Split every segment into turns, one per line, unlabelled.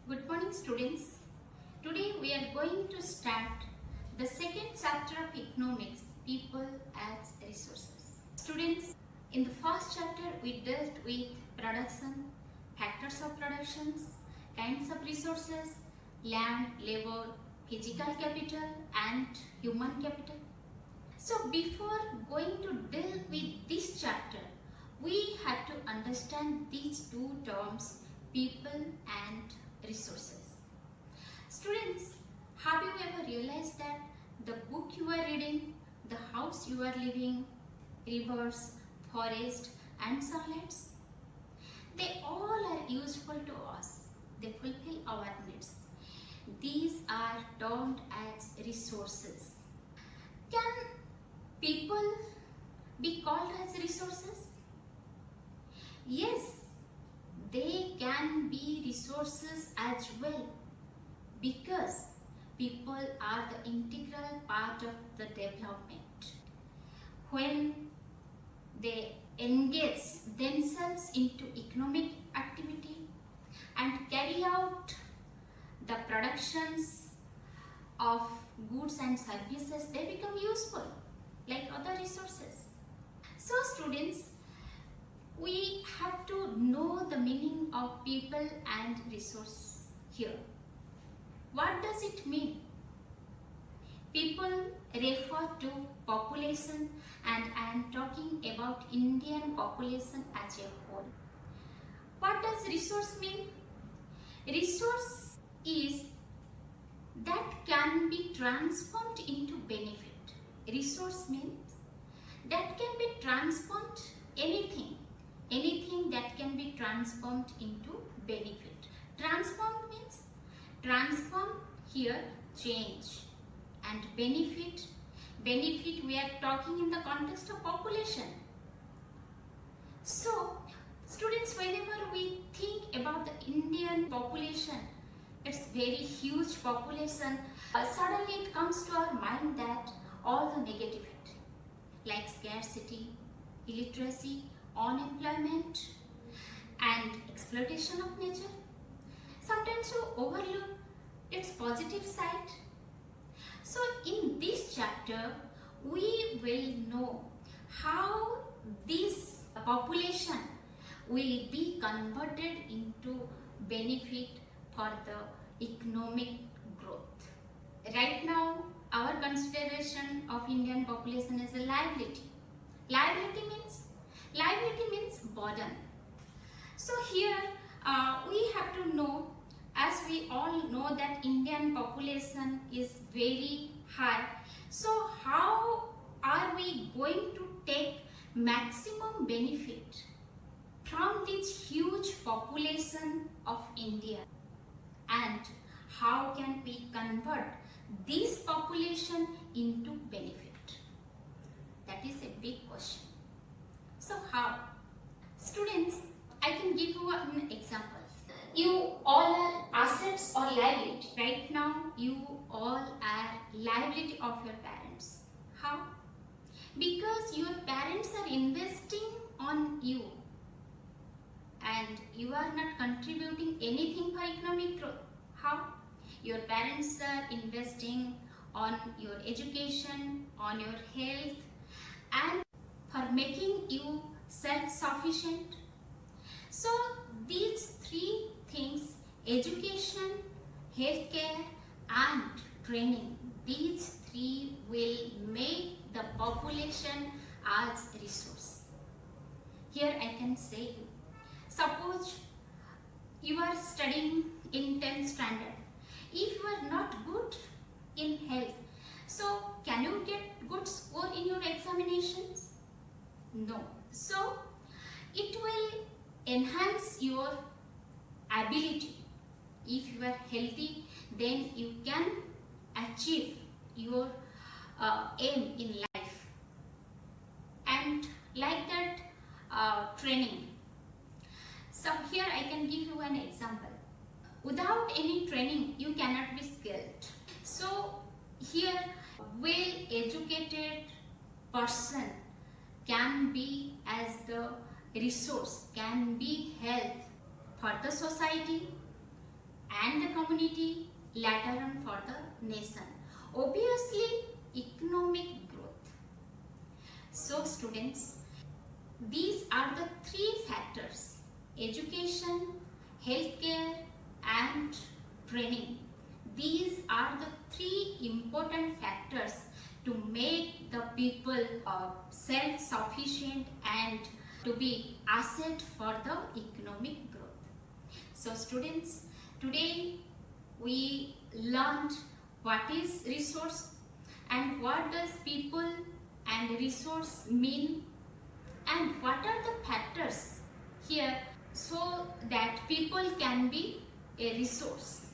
Good morning students. Today we are going to start the second chapter of economics, people as resources. Students, in the first chapter we dealt with production, factors of productions, kinds of resources, land, labor, physical capital and human capital. So before going to deal with this chapter, we have to understand these two terms, people and resources. Students, have you ever realized that the book you are reading, the house you are living, rivers, forest and sunlights, they all are useful to us. They fulfill our needs. These are termed as resources. Can people be called as resources? Yes, they can be resources as well, because people are the integral part of the development. When they engage themselves into economic activity and carry out the productions of goods and services, they become useful like other resources. So students, we have to know the meaning of people and resource here. What does it mean? People refer to population, and I am talking about Indian population as a whole. What does resource mean? Resource is that can be transformed into benefit. Resource means that can be transformed anything that can be transformed into benefit. Transformed means transform here, change, and benefit we are talking in the context of population. So students, whenever we think about the Indian population, it's very huge population, suddenly it comes to our mind that all the negativity like scarcity, illiteracy, unemployment and exploitation of nature, sometimes you overlook its positive side. So in this chapter we will know how this population will be converted into benefit for the economic growth. Right now our consideration of Indian population is a liability. Liability means burden. So here we have to know, as we all know, that Indian population is very high. So how are we going to take maximum benefit from this huge population of India, and how can we convert this population into benefit? That is a big question. So how? Students, I can give you an example. You all are assets or liability. Right now, you all are liability of your parents. How? Because your parents are investing on you and you are not contributing anything for economic growth. How? Your parents are investing on your education, on your health, and for making you self-sufficient. So these three things, education, healthcare and training, these three will make the population as resource. Here I can say you, suppose you are studying in 10th standard. If you are not good in health, so can you get good score in your examinations? No. So it will enhance your ability. If you are healthy, then you can achieve your aim in life. And like that, training. So here I can give you an example. Without any training, you cannot be skilled. So here, well-educated person can be as the resource, can be help for the society, and the community, later on for the nation. Obviously, economic growth. So students, these are the three factors: education, healthcare and training. These are the three important factors to make the people self-sufficient and to be asset for the economic growth. So students, today we learned what is resource and what does people and resource mean, and what are the factors here so that people can be a resource,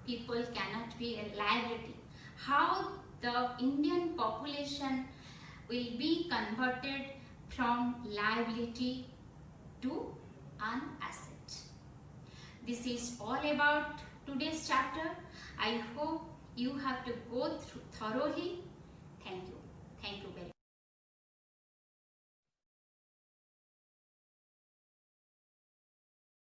people cannot be a liability. How the Indian population will be converted from liability to an asset. This is all about today's chapter. I hope you have to go through thoroughly. Thank you. Thank you very much.